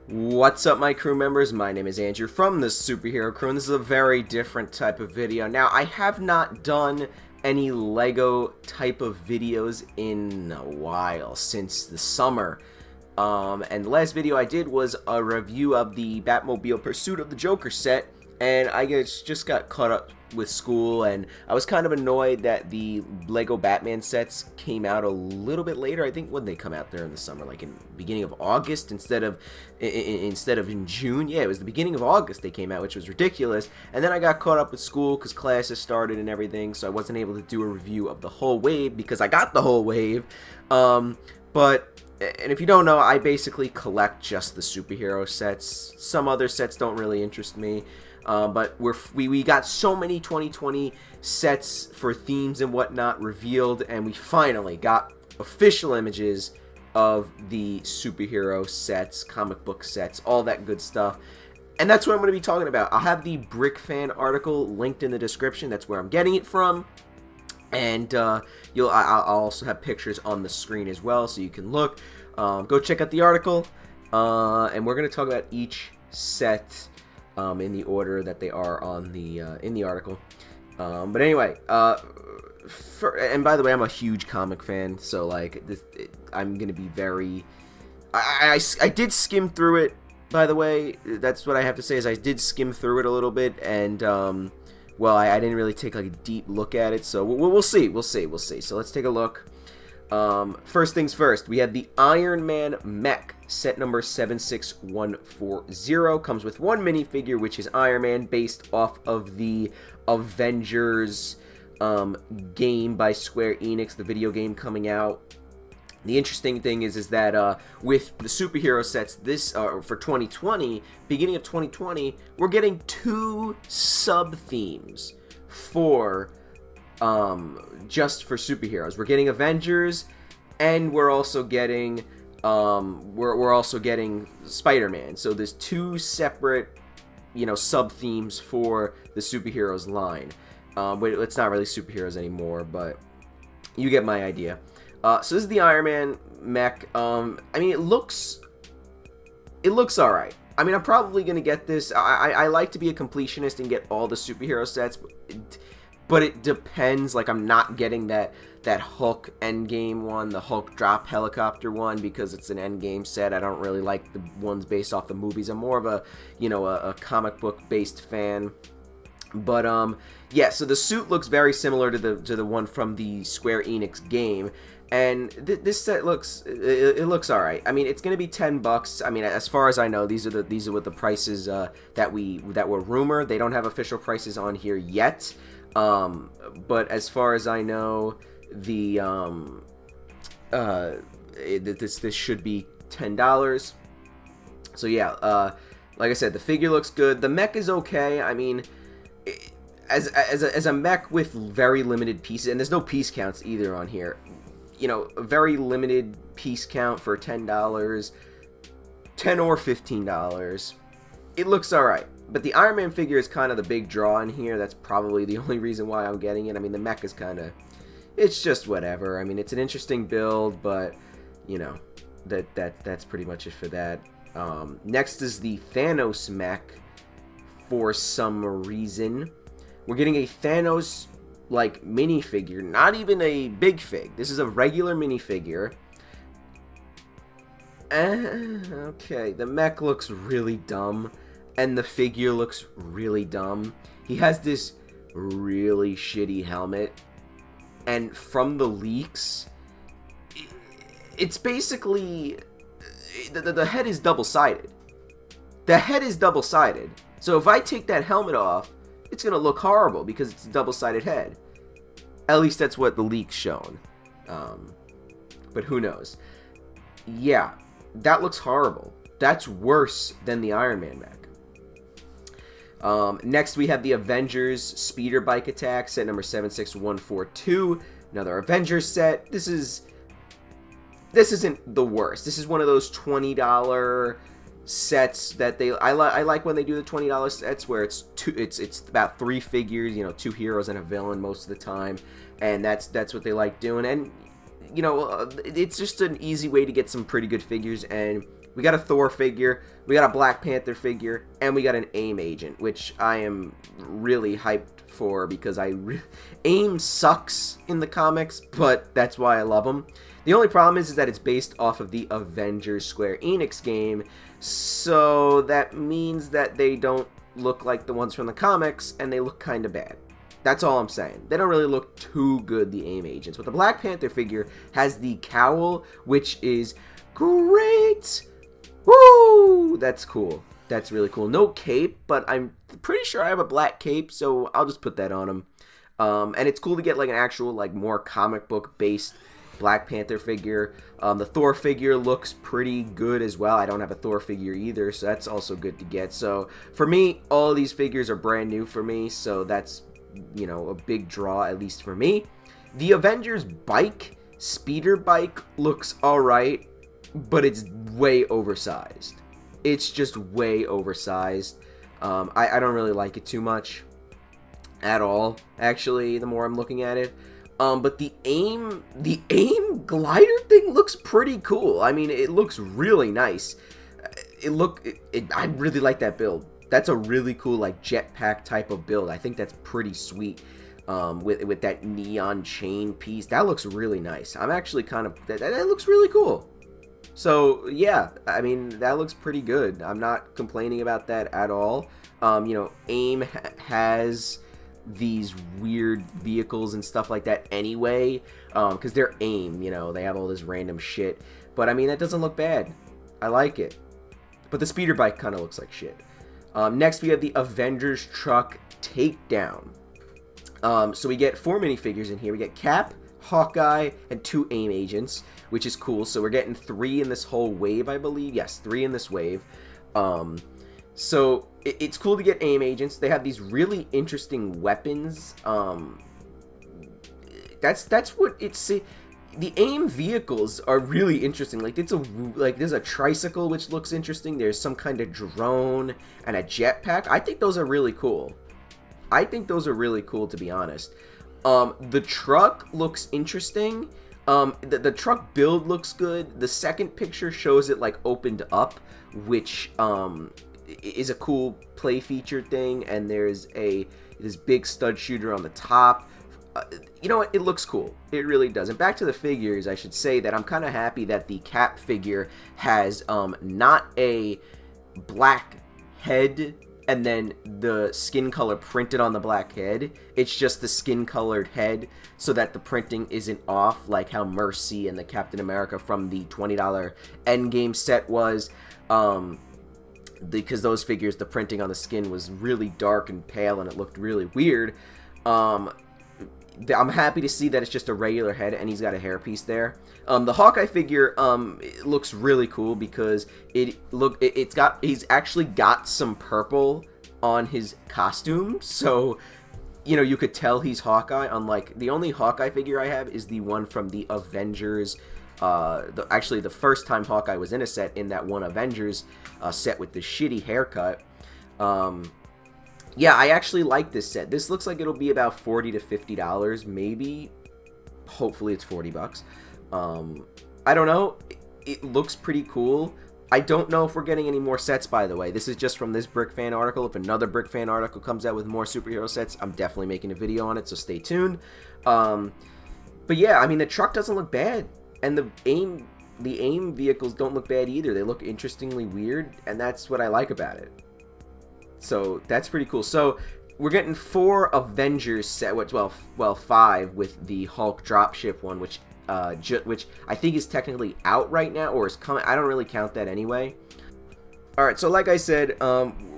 What's up, my crew members? My name is Andrew from the Superhero Crew, and this is a very different type of video. Now, I have not done any LEGO type of videos in a while, since the summer. And the last video I did was a review of the Batmobile Pursuit of the Joker set, and I just got caught up with school, and I was kind of annoyed that the Lego Batman sets came out a little bit later. I think when they come out there in the summer, like in the beginning of August instead of in June. Yeah, it was the beginning of August they came out, which was ridiculous. And then I got caught up with school because classes started and everything, so I wasn't able to do a review of the whole wave because I got the whole wave. And if you don't know, I basically collect just the superhero sets. Some other sets don't really interest me. But we got so many 2020 sets for themes and whatnot revealed, and we finally got official images of the superhero sets, comic book sets, all that good stuff. And that's what I'm going to be talking about. I'll have the Brick Fan article linked in the description. That's where I'm getting it from. And I'll also have pictures on the screen as well, so you can look. Go check out the article. And we're going to talk about each set in the order that they are on the in the article. But anyway, and by the way, I'm a huge comic fan, so like I'm gonna be very. I did skim through it. By the way, that's what I have to say is I did skim through it a little bit, and well, I didn't really take like a deep look at it. So we'll see. So let's take a look. First things first, we have the Man Mech, set number 76140. Comes with one minifigure, which is Iron Man, based off of the Avengers game by Square Enix, the video game coming out. The interesting thing is that with the superhero sets, this for 2020, beginning of 2020, we're getting two sub-themes for just for superheroes. We're getting Avengers, and we're also getting we're also getting SpiderMan. So there's two separate, sub themes for the superheroes line. But it's not really superheroes anymore, but you get my idea. So this is the Iron Man mech. I mean, it looks alright. I mean, I'm probably gonna get this. I like to be a completionist and get all the superhero sets, but it depends. Like, I'm not getting that Hulk Endgame one, the Hulk drop helicopter one, because it's an Endgame set. I don't really like the ones based off the movies. I'm more of a, a comic book based fan. But yeah. So the suit looks very similar to the one from the Square Enix game, and this set looks it looks all right. I mean, it's gonna be $10. I mean, as far as I know, these are what the prices that were rumored. They don't have official prices on here yet. But as far as I know, the this should be $10. So yeah, like I said, the figure looks good. The mech is okay. I mean, as a mech with very limited pieces, and there's no piece counts either on here. A very limited piece count for $10, $10 or $15. It looks all right. But the Iron Man figure is kind of the big draw in here. That's probably the only reason why I'm getting it. I mean, the mech is kind of, it's just whatever. I mean, it's an interesting build, but, that's pretty much it for that. Next is the Thanos mech. For some reason, we're getting a Thanos, like, minifigure. Not even a big fig. This is a regular minifigure. Okay, the mech looks really dumb. And the figure looks really dumb. He has this really shitty helmet. And from the leaks, it's basically... The head is double-sided. The head is double-sided. So if I take that helmet off, it's going to look horrible because it's a double-sided head. At least that's what the leak's shown. But who knows? Yeah, that looks horrible. That's worse than the Iron Man mech. Next we have the Avengers Speeder Bike attack, set number 76142. Another Avengers set. This isn't the worst. This is one of those $20 sets that I like when they do the $20 sets where it's about three figures, two heroes and a villain most of the time, and that's what they like doing. And it's just an easy way to get some pretty good figures, and We got a Thor figure, we got a Black Panther figure, and we got an AIM agent, which I am really hyped for because AIM sucks in the comics, but that's why I love him. The only problem is that it's based off of the Avengers Square Enix game, so that means that they don't look like the ones from the comics, and they look kind of bad. That's all I'm saying. They don't really look too good, the AIM agents. But the Black Panther figure has the cowl, which is great. Woo! That's cool. That's really cool. No cape, but I'm pretty sure I have a black cape, so I'll just put that on him. And it's cool to get like an actual, like, more comic book based Black Panther figure. The Thor figure looks pretty good as well. I don't have a Thor figure either, so that's also good to get. So for me, all these figures are brand new for me, so that's, you know, a big draw, at least for me. The Avengers Bike, speeder bike, looks alright, but it's way oversized. It's just way oversized. I don't really like it too much at all, actually, the more I'm looking at it. But the AIM glider thing looks pretty cool. I mean, it looks really nice. I really like that build. That's a really cool, like, jetpack type of build. I think that's pretty sweet. With that neon chain piece, that looks really nice. I'm actually kind of, that looks really cool. So yeah, I mean, that looks pretty good. I'm not complaining about that at all. You know, AIM has these weird vehicles and stuff like that anyway, because they're AIM, you know, they have all this random shit. But I mean, that doesn't look bad. I like it. But the speeder bike kind of looks like shit. Next, we have the Avengers Truck Takedown. So we get 4 minifigures in here. We get Cap, Hawkeye, and 2 AIM agents, which is cool. So we're getting 3 in this whole wave, I believe. Yes, 3 in this wave. So it's cool to get AIM agents. They have these really interesting weapons. That's what it's. The AIM vehicles are really interesting. Like there's a tricycle which looks interesting. There's some kind of drone and a jetpack. I think those are really cool. To be honest. The truck looks interesting. The truck build looks good. The second picture shows it like opened up, which is a cool play feature thing. And there's this big stud shooter on the top. You know what? It looks cool. It really does. And back to the figures, I should say that I'm kind of happy that the Cap figure has not a black head and then the skin color printed on the black head. It's just the skin colored head so that the printing isn't off, like how Mercy and the Captain America from the $20 Endgame set was. Because those figures, the printing on the skin was really dark and pale and it looked really weird. I'm happy to see that it's just a regular head and he's got a hairpiece there. The Hawkeye figure it looks really cool because he's actually got some purple on his costume, so you know, you could tell he's Hawkeye. Unlike the only Hawkeye figure I have is the one from the Avengers. Actually, the first time Hawkeye was in a set, in that one Avengers set with the shitty haircut. Yeah, I actually like this set. This looks like it'll be about $40 to $50, maybe. Hopefully it's $40. I don't know. It looks pretty cool. I don't know if we're getting any more sets, by the way. This is just from this Brick Fan article. If another Brick Fan article comes out with more superhero sets, I'm definitely making a video on it, so stay tuned. But yeah, I mean, the truck doesn't look bad. And the AIM vehicles don't look bad either. They look interestingly weird, and that's what I like about it. So that's pretty cool. So we're getting 4 Avengers set, well 5 with the Hulk dropship one, which I think is technically out right now, or is coming. I don't really count that anyway. All right, so like I said,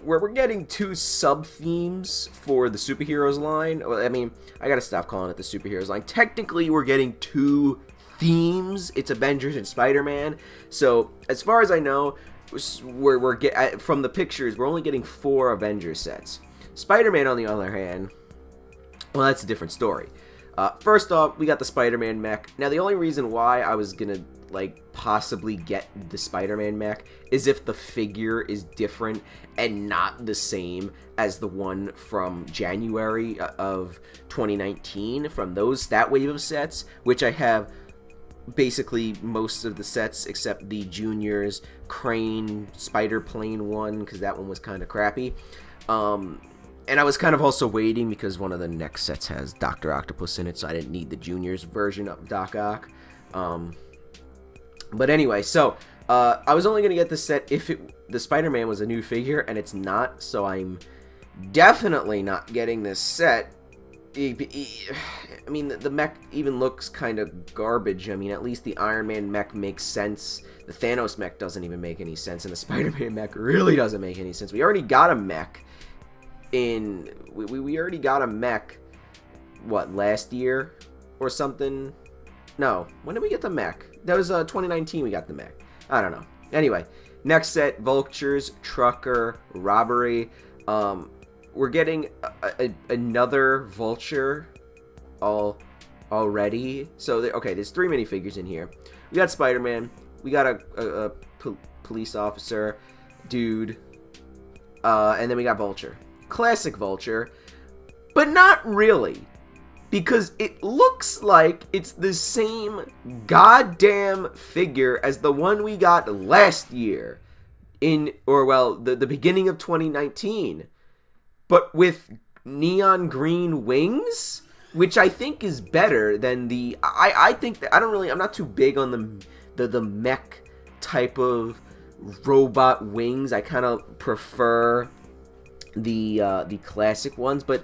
we're getting 2 sub themes for the superheroes line. Well, I mean, I gotta stop calling it the superheroes line. Technically, we're getting 2 themes. It's Avengers and SpiderMan. So as far as I know, from the pictures, we're only getting 4 Avengers sets. SpiderMan, on the other hand, well, that's a different story. First off, we got the SpiderMan mech. Now, the only reason why I was gonna possibly get the SpiderMan mech is if the figure is different and not the same as the one from January of 2019 from that wave of sets, which I have basically most of the sets except the Juniors Crane Spider Plane one, because that one was kind of crappy. And I was kind of also waiting because one of the next sets has Dr. Octopus in it, so I didn't need the Juniors version of Doc Ock. But anyway, so I was only going to get this set if the Spider-Man was a new figure, and it's not, so I'm definitely not getting this set. I mean, the mech even looks kind of garbage. I mean, at least the Iron Man mech makes sense. The Thanos mech doesn't even make any sense, and the Spider-Man mech really doesn't make any sense. We already got a mech in... We already got a mech, what, last year or something? No. When did we get the mech? That was 2019 we got the mech. I don't know. Anyway, next set, Vultures, Trucker, Robbery. We're getting another Vulture already. So, okay, there's 3 minifigures in here. We got Spider-Man. We got a police officer dude. And then we got Vulture. Classic Vulture. But not really. Because it looks like it's the same goddamn figure as the one we got last year. The beginning of 2019. But with neon green wings, which I think is better than the... I think that... I'm not too big on the mech type of robot wings. I kind of prefer the classic ones, but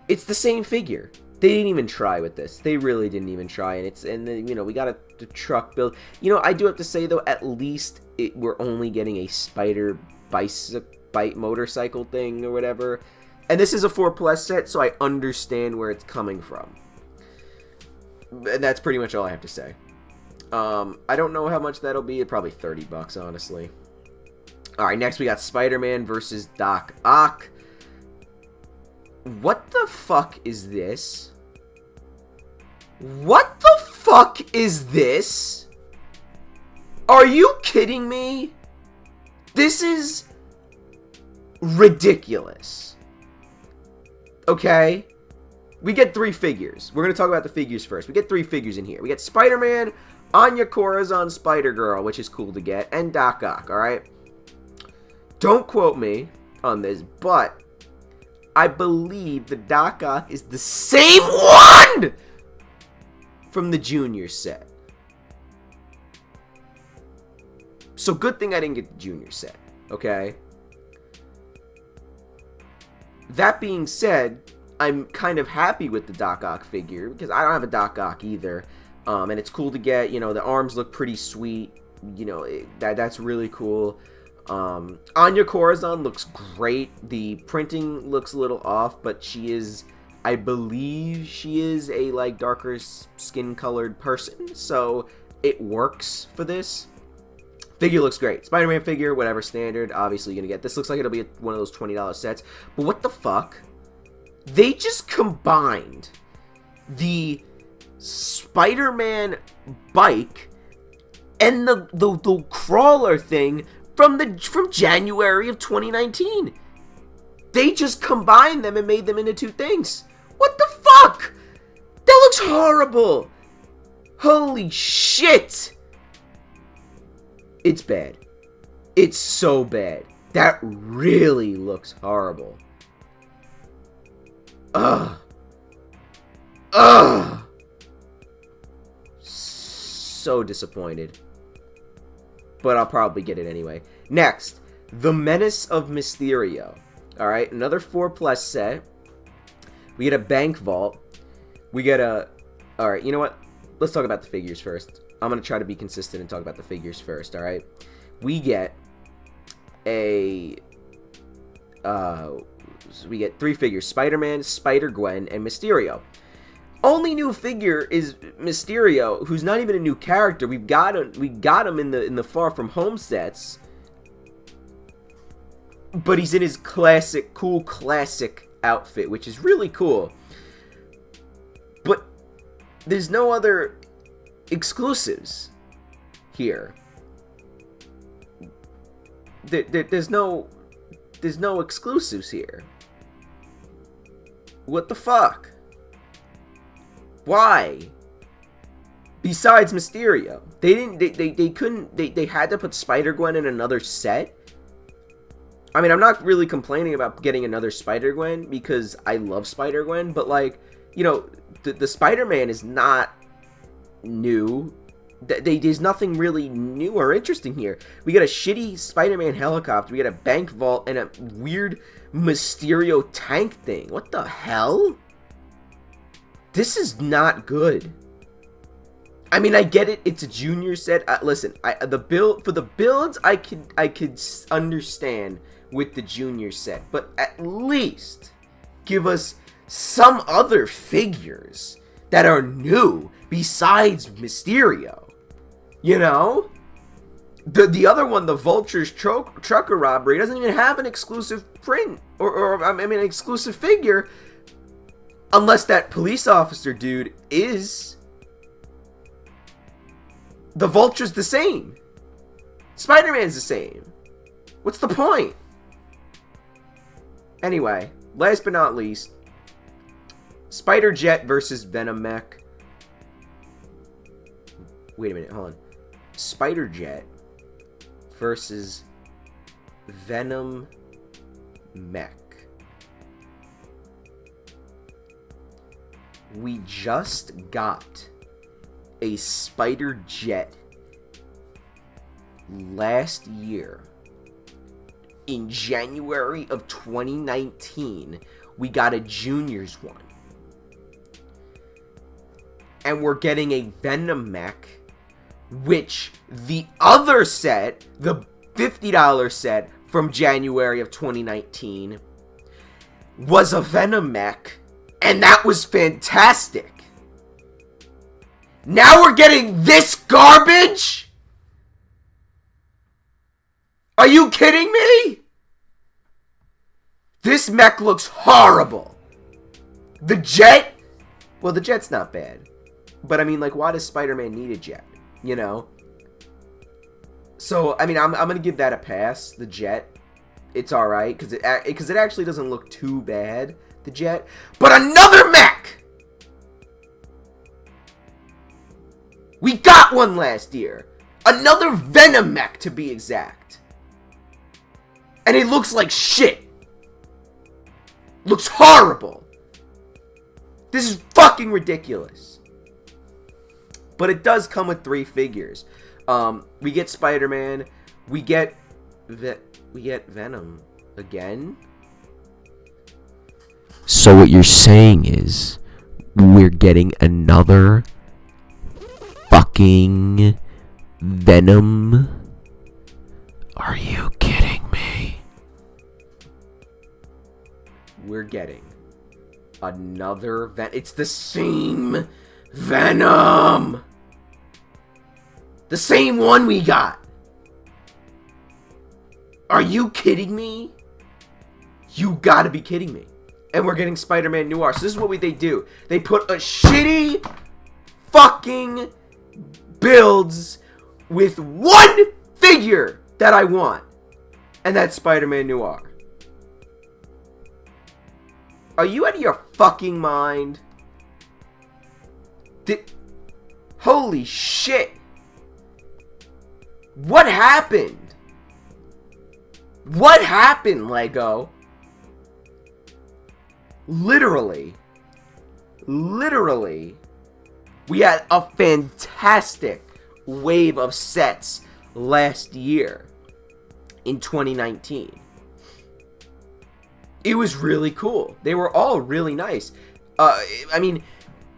it's the same figure. They didn't even try with this. They really didn't even try, and we got the truck build. I do have to say though, at least we're only getting a spider bike motorcycle thing or whatever. And this is a 4+ set, so I understand where it's coming from. And that's pretty much all I have to say. I don't know how much that'll be. Probably $30, honestly. Alright, next we got Spider-Man versus Doc Ock. What the fuck is this? What the fuck is this? Are you kidding me? This is ridiculous. Okay? We get 3 figures. We're going to talk about the figures first. We get 3 figures in here. We get Spider-Man, Anya Corazon Spider-Girl, which is cool to get, and Doc Ock, alright? Don't quote me on this, but I believe the Doc Ock is the same one from the Junior set. So good thing I didn't get the Junior set, okay? That being said, I'm kind of happy with the Doc Ock figure, because I don't have a Doc Ock either, and it's cool to get. The arms look pretty sweet, that's really cool. Anya Corazon looks great. The printing looks a little off, but I believe she is a, darker skin-colored person, so it works for this. Figure looks great. Spider-Man figure, whatever, standard. Obviously, you're going to get. This looks like it'll be one of those $20 sets. But what the fuck? They just combined the Spider-Man bike and the crawler thing from January of 2019. They just combined them and made them into 2 things. What the fuck? That looks horrible. Holy shit. It's bad. It's so bad. That really looks horrible. Ugh. Ugh. So disappointed. But I'll probably get it anyway. Next, the Menace of Mysterio. Alright, another 4+ set. We get a bank vault. We get a... Alright, you know what? Let's talk about the figures first. I'm going to try to be consistent and talk about the figures first, alright? We get we get 3 figures. Spider-Man, Spider-Gwen, and Mysterio. Only new figure is Mysterio, who's not even a new character. We got him in the Far From Home sets. But he's in his cool classic outfit, which is really cool. But there's no other exclusives here. There's no exclusives here. What the fuck? Why? Besides Mysterio. They couldn't, they had to put Spider-Gwen in another set. I mean, I'm not really complaining about getting another Spider-Gwen because I love Spider-Gwen, but like, you know, the Spider-Man is not new. There's nothing really new or interesting here. We got a shitty Spider-Man helicopter, we got a bank vault, and a weird Mysterio tank thing. What the hell? This is not good. I mean, I get it. It's a junior set. Listen, the builds I could understand with the junior set, but at least give us some other figures that are new besides Mysterio. You know, the other one, the Vulture's trucker robbery, doesn't even have an exclusive print or I mean, an exclusive figure, unless that police officer dude is. The Vulture's the same. Spider-Man's the same. What's the point? Anyway, last but not least, Spider-Jet versus Venom Mech. Wait a minute, hold on. Spider-Jet versus Venom Mech. We just got a Spider-Jet last year. In January of 2019, we got a Juniors one. And we're getting a Venom Mech, which the other set, the $50 set from January of 2019, was a Venom Mech, and that was fantastic. Now we're getting this garbage? Are you kidding me? This mech looks horrible. The Jet? Well, the Jet's not bad. But I mean, like, why does Spider-Man need a Jet? You know? So, I mean, I'm going to give that a pass, the Jet. It's alright, because it actually doesn't look too bad, the Jet. But another mech! We got one last year. Another Venom mech, to be exact. And it looks like shit. Looks horrible. This is fucking ridiculous. But it does come with 3 figures. We get Spider-Man. We get Venom again. So what you're saying is we're getting another fucking Venom? Are you kidding me? We're getting another Venom. It's the same Venom! The same one we got! Are you kidding me? You gotta be kidding me. And we're getting Spider-Man Noir. So this is what they do. They put a shitty fucking builds with one figure that I want. And that's Spider-Man Noir. Are you out of your fucking mind? Holy shit. What happened? What happened, Lego? Literally, we had a fantastic wave of sets last year in 2019. It was really cool. They were all really nice. I mean,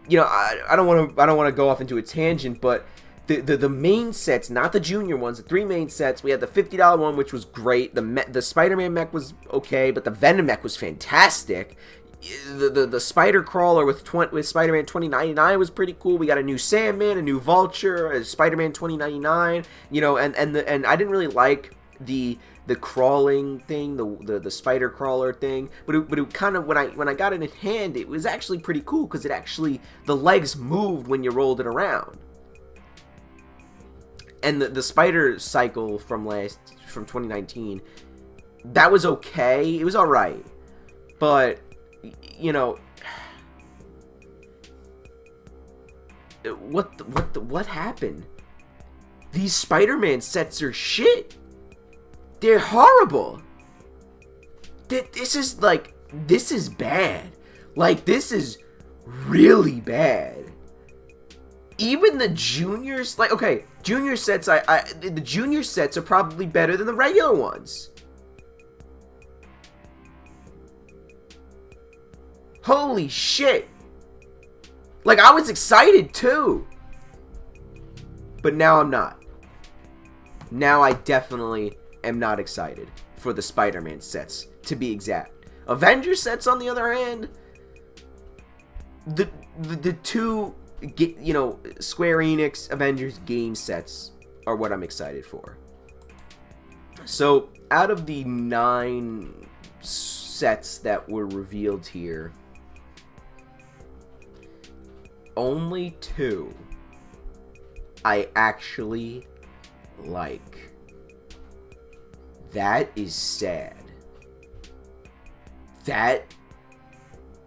you know, I don't want to go off into a tangent, but the main sets, not the junior ones, the 3 main sets. We had the $50 one, which was great. The Spider-Man mech was okay, but the Venom mech was fantastic. The Spider Crawler with Spider-Man 2099 was pretty cool. We got a new Sandman, a new Vulture, a Spider-Man 2099. You know, and I didn't really like the crawling thing, the Spider Crawler thing, but it kind of, when I got it in hand, it was actually pretty cool because it actually, the legs moved when you rolled it around. And the Spider Cycle from 2019, that was okay. It was all right, but you know, what happened? These Spider-Man sets are shit. They're horrible. This is bad. Like, this is really bad. Even the juniors, like, okay, junior sets, the junior sets are probably better than the regular ones. Holy shit. Like, I was excited too. But now I'm not. Now I definitely am not excited for the Spider-Man sets, to be exact. Avengers sets, on the other hand, the two, you know, Square Enix Avengers game sets are what I'm excited for. So, out of the 9 sets that were revealed here, only 2 I actually like. That is sad. That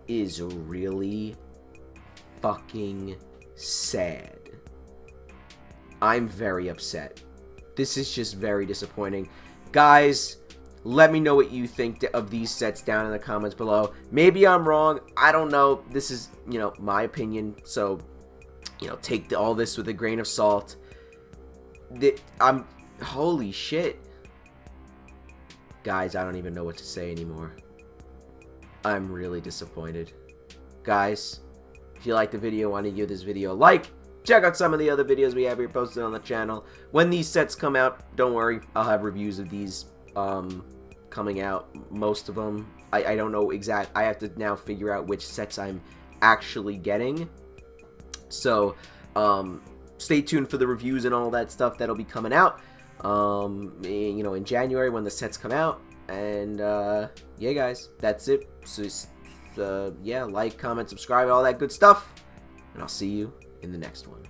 is really fucking sad. I'm very upset. This is just very disappointing. Guys, let me know what you think of these sets down in the comments below. Maybe I'm wrong. I don't know. This is, you know, my opinion. So, you know, take all this with a grain of salt. Holy shit. Guys, I don't even know what to say anymore. I'm really disappointed. Guys, if you like the video, want to give this video a like. Check out some of the other videos we have here posted on the channel. When these sets come out, don't worry, I'll have reviews of these coming out. Most of them. I don't know exact. I have to now figure out which sets I'm actually getting. So, stay tuned for the reviews and all that stuff that'll be coming out. You know, in January when the sets come out. And yeah, guys, that's it. So yeah, like, comment, subscribe, all that good stuff, and I'll see you in the next one.